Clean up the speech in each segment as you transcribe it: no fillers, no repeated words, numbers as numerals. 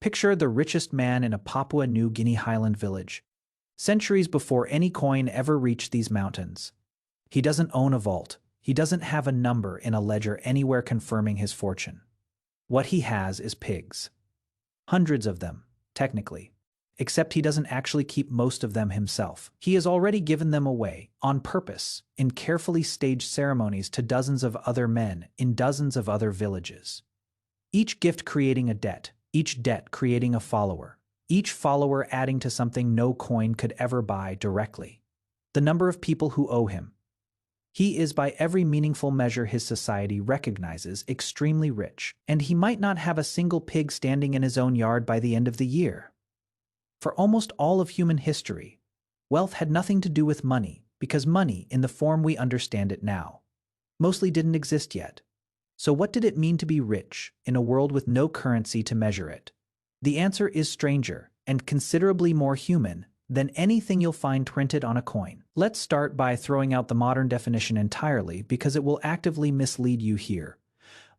Picture the richest man in a Papua New Guinea highland village, centuries before any coin ever reached these mountains. He doesn't own a vault. He doesn't have a number in a ledger anywhere confirming his fortune. What he has is pigs. Hundreds of them, technically. Except he doesn't actually keep most of them himself. He has already given them away, on purpose, in carefully staged ceremonies to dozens of other men in dozens of other villages. Each gift creating a debt, each debt creating a follower, each follower adding to something no coin could ever buy directly. The number of people who owe him. He is by every meaningful measure his society recognizes extremely rich, and he might not have a single pig standing in his own yard by the end of the year. For almost all of human history, wealth had nothing to do with money, because money, in the form we understand it now, mostly didn't exist yet. So what did it mean to be rich in a world with no currency to measure it? The answer is stranger and considerably more human than anything you'll find printed on a coin. Let's start by throwing out the modern definition entirely because it will actively mislead you here.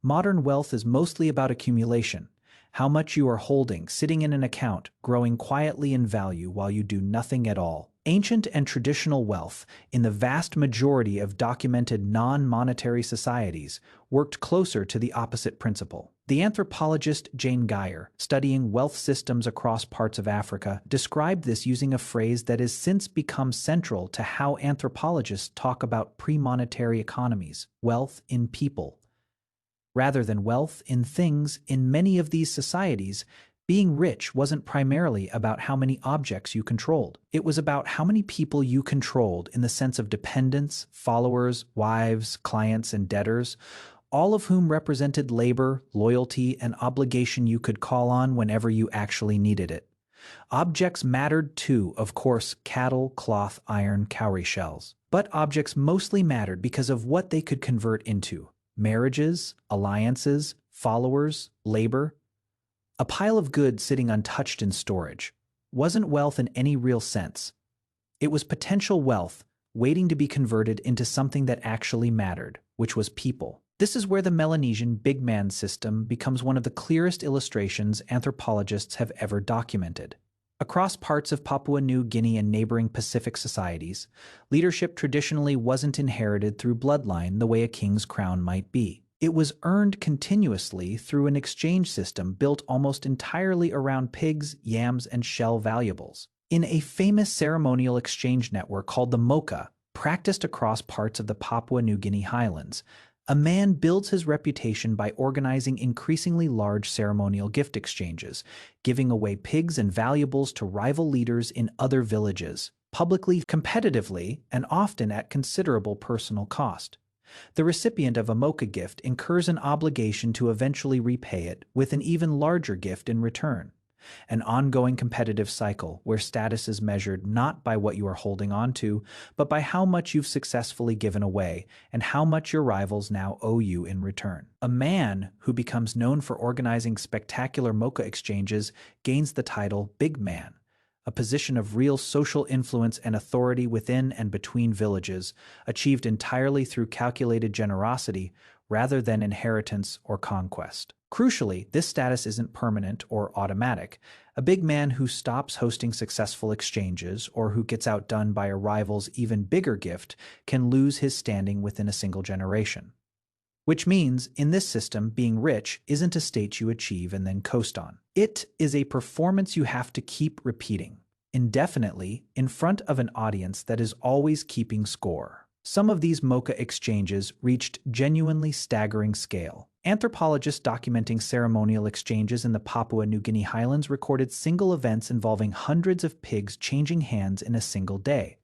Modern wealth is mostly about accumulation, how much you are holding, sitting in an account, growing quietly in value while you do nothing at all. Ancient and traditional wealth, in the vast majority of documented non-monetary societies, worked closer to the opposite principle. The anthropologist Jane Geyer, studying wealth systems across parts of Africa, described this using a phrase that has since become central to how anthropologists talk about pre-monetary economies: wealth in people. Rather than wealth in things, in many of these societies, being rich wasn't primarily about how many objects you controlled. It was about how many people you controlled in the sense of dependents, followers, wives, clients, and debtors, all of whom represented labor, loyalty, and obligation you could call on whenever you actually needed it. Objects mattered too, of course: cattle, cloth, iron, cowrie shells. But objects mostly mattered because of what they could convert into: marriages, alliances, followers, labor. A pile of goods sitting untouched in storage wasn't wealth in any real sense. It was potential wealth waiting to be converted into something that actually mattered, which was people. This is where the Melanesian big man system becomes one of the clearest illustrations anthropologists have ever documented. Across parts of Papua New Guinea and neighboring Pacific societies, leadership traditionally wasn't inherited through bloodline the way a king's crown might be. It was earned continuously through an exchange system built almost entirely around pigs, yams, and shell valuables. In a famous ceremonial exchange network called the Mocha, practiced across parts of the Papua New Guinea highlands, a man builds his reputation by organizing increasingly large ceremonial gift exchanges, giving away pigs and valuables to rival leaders in other villages, publicly, competitively, and often at considerable personal cost. The recipient of a mocha gift incurs an obligation to eventually repay it with an even larger gift in return. An ongoing competitive cycle where status is measured not by what you are holding on to, but by how much you've successfully given away and how much your rivals now owe you in return. A man who becomes known for organizing spectacular mocha exchanges gains the title Big Man, a position of real social influence and authority within and between villages, achieved entirely through calculated generosity rather than inheritance or conquest. Crucially, this status isn't permanent or automatic. A big man who stops hosting successful exchanges or who gets outdone by a rival's even bigger gift can lose his standing within a single generation. Which means, in this system, being rich isn't a state you achieve and then coast on. It is a performance you have to keep repeating, indefinitely, in front of an audience that is always keeping score. Some of these mocha exchanges reached genuinely staggering scale. Anthropologists documenting ceremonial exchanges in the Papua New Guinea highlands recorded single events involving hundreds of pigs changing hands in a single day,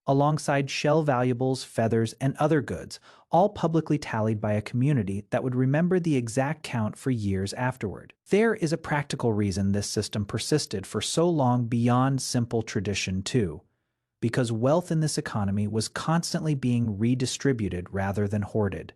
alongside shell valuables, feathers, and other goods, all publicly tallied by a community that would remember the exact count for years afterward. There is a practical reason this system persisted for so long beyond simple tradition too, because wealth in this economy was constantly being redistributed rather than hoarded.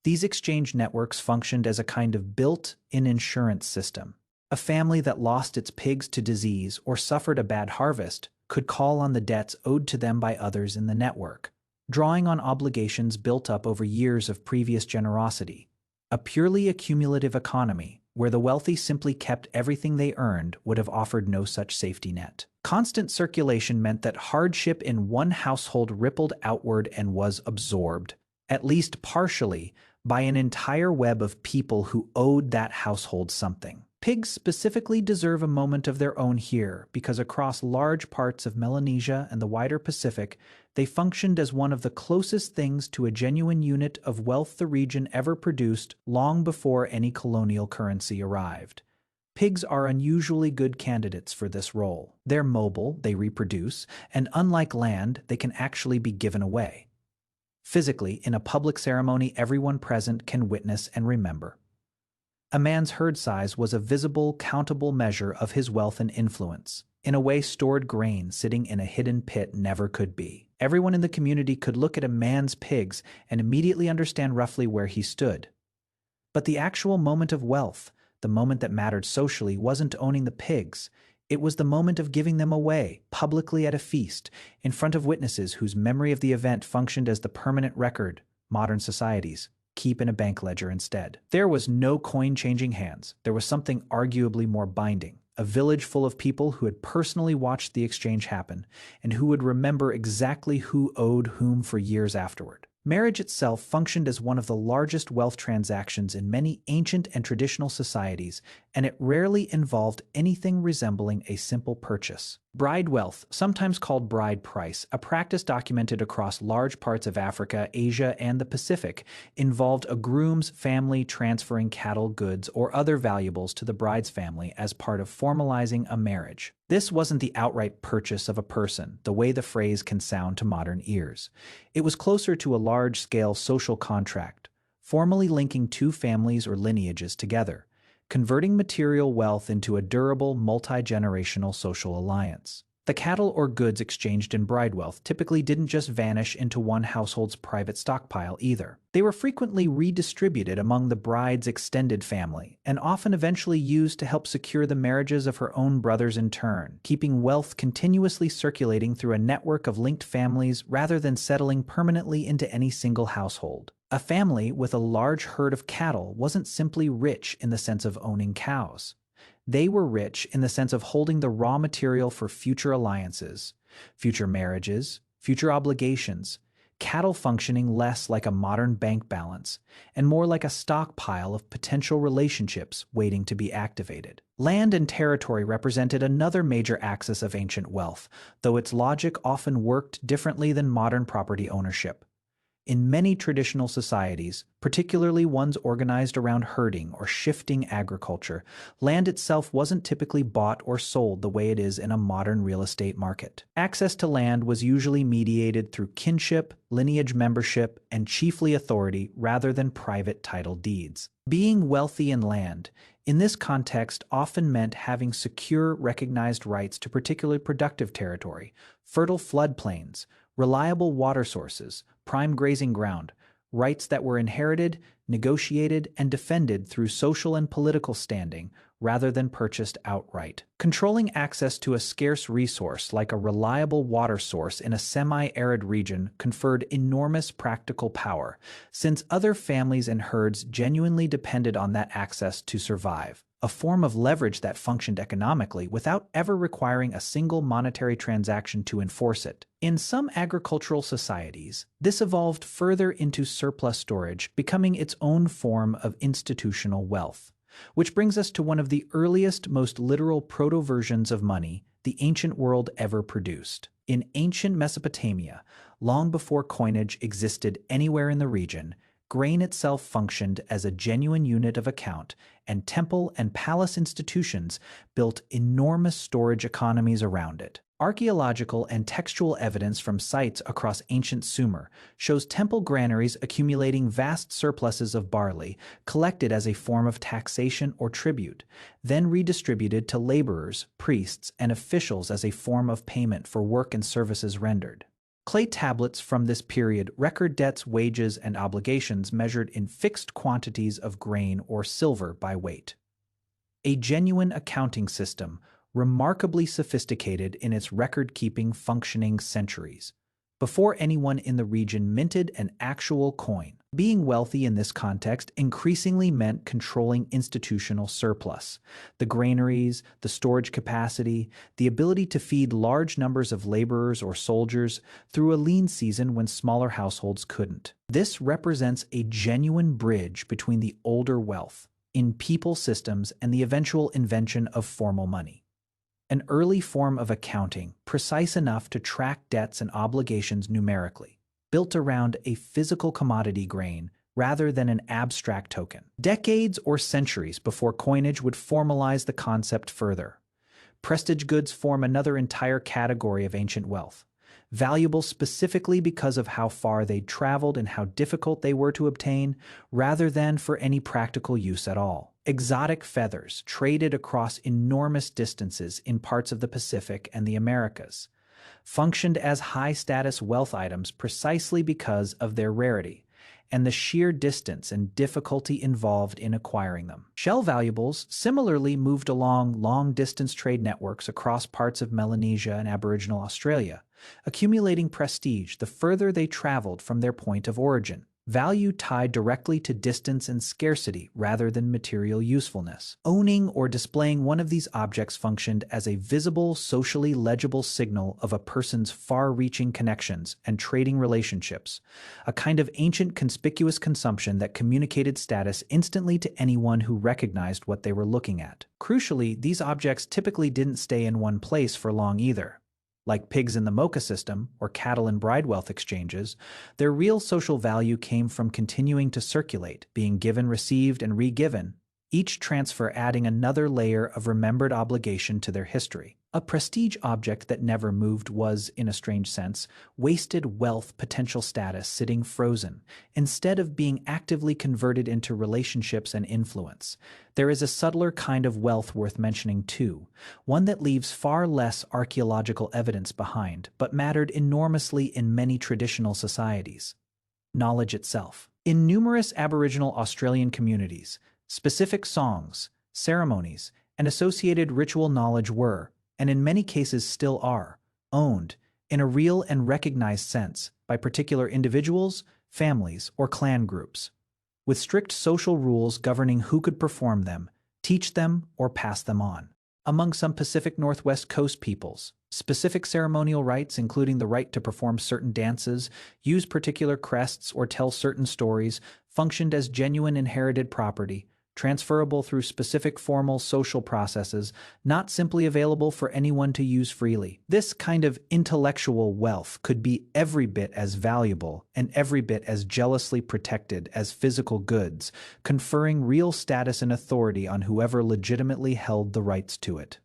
These exchange networks functioned as a kind of built-in insurance system. A family that lost its pigs to disease or suffered a bad harvest could call on the debts owed to them by others in the network, drawing on obligations built up over years of previous generosity. A purely accumulative economy where the wealthy simply kept everything they earned, would have offered no such safety net. Constant circulation meant that hardship in one household rippled outward and was absorbed, at least partially, by an entire web of people who owed that household something. Pigs specifically deserve a moment of their own here because across large parts of Melanesia and the wider Pacific, they functioned as one of the closest things to a genuine unit of wealth the region ever produced long before any colonial currency arrived. Pigs are unusually good candidates for this role. They're mobile, they reproduce, and unlike land, they can actually be given away. Physically, in a public ceremony, everyone present can witness and remember. A man's herd size was a visible, countable measure of his wealth and influence. In a way, stored grain sitting in a hidden pit never could be. Everyone in the community could look at a man's pigs and immediately understand roughly where he stood. But the actual moment of wealth, the moment that mattered socially, wasn't owning the pigs. It was the moment of giving them away, publicly at a feast, in front of witnesses whose memory of the event functioned as the permanent record modern societies keep in a bank ledger instead. There was no coin changing hands. There was something arguably more binding. A village full of people who had personally watched the exchange happen and who would remember exactly who owed whom for years afterward. Marriage itself functioned as one of the largest wealth transactions in many ancient and traditional societies, and it rarely involved anything resembling a simple purchase. Bride wealth, sometimes called bride price, a practice documented across large parts of Africa, Asia, and the Pacific, involved a groom's family transferring cattle, goods, or other valuables to the bride's family as part of formalizing a marriage. This wasn't the outright purchase of a person, the way the phrase can sound to modern ears. It was closer to a large-scale social contract, formally linking two families or lineages together, converting material wealth into a durable, multi-generational social alliance. The cattle or goods exchanged in bride wealth typically didn't just vanish into one household's private stockpile either. They were frequently redistributed among the bride's extended family, and often eventually used to help secure the marriages of her own brothers in turn, keeping wealth continuously circulating through a network of linked families rather than settling permanently into any single household. A family with a large herd of cattle wasn't simply rich in the sense of owning cows. They were rich in the sense of holding the raw material for future alliances, future marriages, future obligations, cattle functioning less like a modern bank balance and more like a stockpile of potential relationships waiting to be activated. Land and territory represented another major axis of ancient wealth, though its logic often worked differently than modern property ownership. In many traditional societies, particularly ones organized around herding or shifting agriculture, land itself wasn't typically bought or sold the way it is in a modern real estate market. Access to land was usually mediated through kinship, lineage membership, and chiefly authority rather than private title deeds. Being wealthy in land, in this context, often meant having secure, recognized rights to particularly productive territory, fertile floodplains, reliable water sources, prime grazing ground, rights that were inherited, negotiated, and defended through social and political standing rather than purchased outright. Controlling access to a scarce resource like a reliable water source in a semi-arid region conferred enormous practical power, since other families and herds genuinely depended on that access to survive. A form of leverage that functioned economically without ever requiring a single monetary transaction to enforce it. In some agricultural societies, this evolved further into surplus storage, becoming its own form of institutional wealth. Which brings us to one of the earliest, most literal proto-versions of money the ancient world ever produced. In ancient Mesopotamia, long before coinage existed anywhere in the region, grain itself functioned as a genuine unit of account, and temple and palace institutions built enormous storage economies around it. Archaeological and textual evidence from sites across ancient Sumer shows temple granaries accumulating vast surpluses of barley collected as a form of taxation or tribute, then redistributed to laborers, priests, and officials as a form of payment for work and services rendered. Clay tablets from this period record debts, wages, and obligations measured in fixed quantities of grain or silver by weight. A genuine accounting system, remarkably sophisticated in its record-keeping functioning centuries, before anyone in the region minted an actual coin. Being wealthy in this context increasingly meant controlling institutional surplus, the granaries, the storage capacity, the ability to feed large numbers of laborers or soldiers through a lean season when smaller households couldn't. This represents a genuine bridge between the older wealth in people systems and the eventual invention of formal money. An early form of accounting, precise enough to track debts and obligations numerically, built around a physical commodity grain rather than an abstract token. Decades or centuries before coinage would formalize the concept further, prestige goods form another entire category of ancient wealth, valuable specifically because of how far they'd traveled and how difficult they were to obtain, rather than for any practical use at all. Exotic feathers traded across enormous distances in parts of the Pacific and the Americas functioned as high-status wealth items precisely because of their rarity and the sheer distance and difficulty involved in acquiring them. Shell valuables similarly moved along long-distance trade networks across parts of Melanesia and Aboriginal Australia, accumulating prestige the further they traveled from their point of origin. Value tied directly to distance and scarcity rather than material usefulness. Owning or displaying one of these objects functioned as a visible, socially legible signal of a person's far-reaching connections and trading relationships, a kind of ancient conspicuous consumption that communicated status instantly to anyone who recognized what they were looking at. Crucially, these objects typically didn't stay in one place for long either. Like pigs in the Mocha system or cattle in bride wealth exchanges, their real social value came from continuing to circulate, being given, received, and re-given, each transfer adding another layer of remembered obligation to their history. A prestige object that never moved was, in a strange sense, wasted wealth potential status sitting frozen, instead of being actively converted into relationships and influence. There is a subtler kind of wealth worth mentioning too, one that leaves far less archaeological evidence behind, but mattered enormously in many traditional societies. Knowledge itself. In numerous Aboriginal Australian communities, specific songs, ceremonies, and associated ritual knowledge were, and in many cases still are, owned, in a real and recognized sense, by particular individuals, families, or clan groups, with strict social rules governing who could perform them, teach them, or pass them on. Among some Pacific Northwest Coast peoples, specific ceremonial rites, including the right to perform certain dances, use particular crests, or tell certain stories, functioned as genuine inherited property, transferable through specific formal social processes, not simply available for anyone to use freely. This kind of intellectual wealth could be every bit as valuable and every bit as jealously protected as physical goods, conferring real status and authority on whoever legitimately held the rights to it.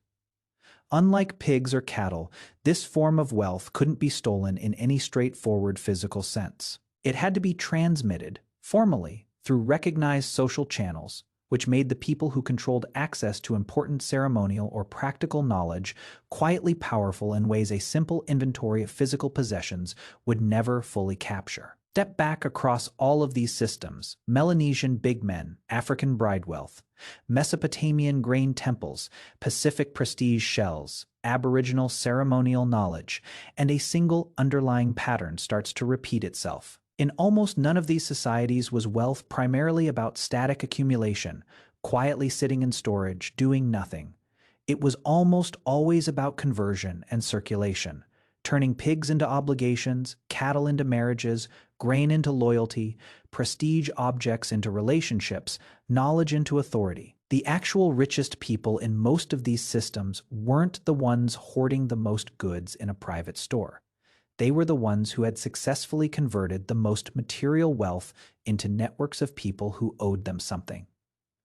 Unlike pigs or cattle, this form of wealth couldn't be stolen in any straightforward physical sense. It had to be transmitted, formally, through recognized social channels, which made the people who controlled access to important ceremonial or practical knowledge quietly powerful in ways a simple inventory of physical possessions would never fully capture. Step back across all of these systems: Melanesian big men, African bride wealth, Mesopotamian grain temples, Pacific prestige shells, Aboriginal ceremonial knowledge, and a single underlying pattern starts to repeat itself. In almost none of these societies was wealth primarily about static accumulation, quietly sitting in storage, doing nothing. It was almost always about conversion and circulation, turning pigs into obligations, cattle into marriages, grain into loyalty, prestige objects into relationships, knowledge into authority. The actual richest people in most of these systems weren't the ones hoarding the most goods in a private store. They were the ones who had successfully converted the most material wealth into networks of people who owed them something.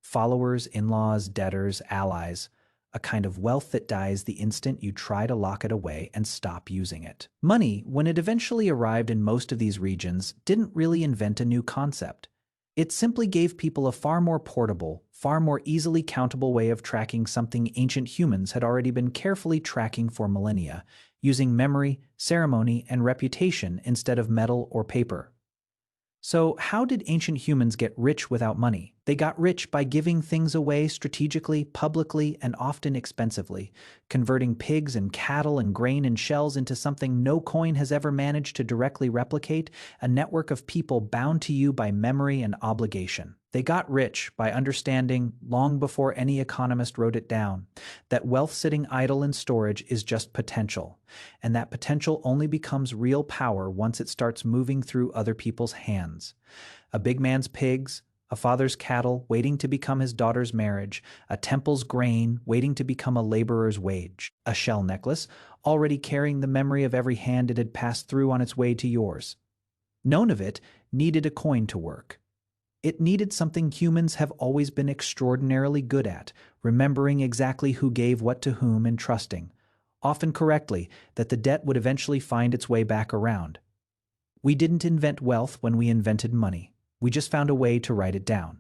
Followers, in-laws, debtors, allies, a kind of wealth that dies the instant you try to lock it away and stop using it. Money, when it eventually arrived in most of these regions, didn't really invent a new concept. It simply gave people a far more portable, far more easily countable way of tracking something ancient humans had already been carefully tracking for millennia, using memory, ceremony, and reputation instead of metal or paper. So how did ancient humans get rich without money? They got rich by giving things away strategically, publicly, and often expensively, converting pigs and cattle and grain and shells into something no coin has ever managed to directly replicate, a network of people bound to you by memory and obligation. They got rich by understanding, long before any economist wrote it down, that wealth sitting idle in storage is just potential, and that potential only becomes real power once it starts moving through other people's hands. A big man's pigs, a father's cattle waiting to become his daughter's marriage, a temple's grain waiting to become a laborer's wage, a shell necklace already carrying the memory of every hand it had passed through on its way to yours. None of it needed a coin to work. It needed something humans have always been extraordinarily good at, remembering exactly who gave what to whom and trusting, often correctly, that the debt would eventually find its way back around. We didn't invent wealth when we invented money. We just found a way to write it down.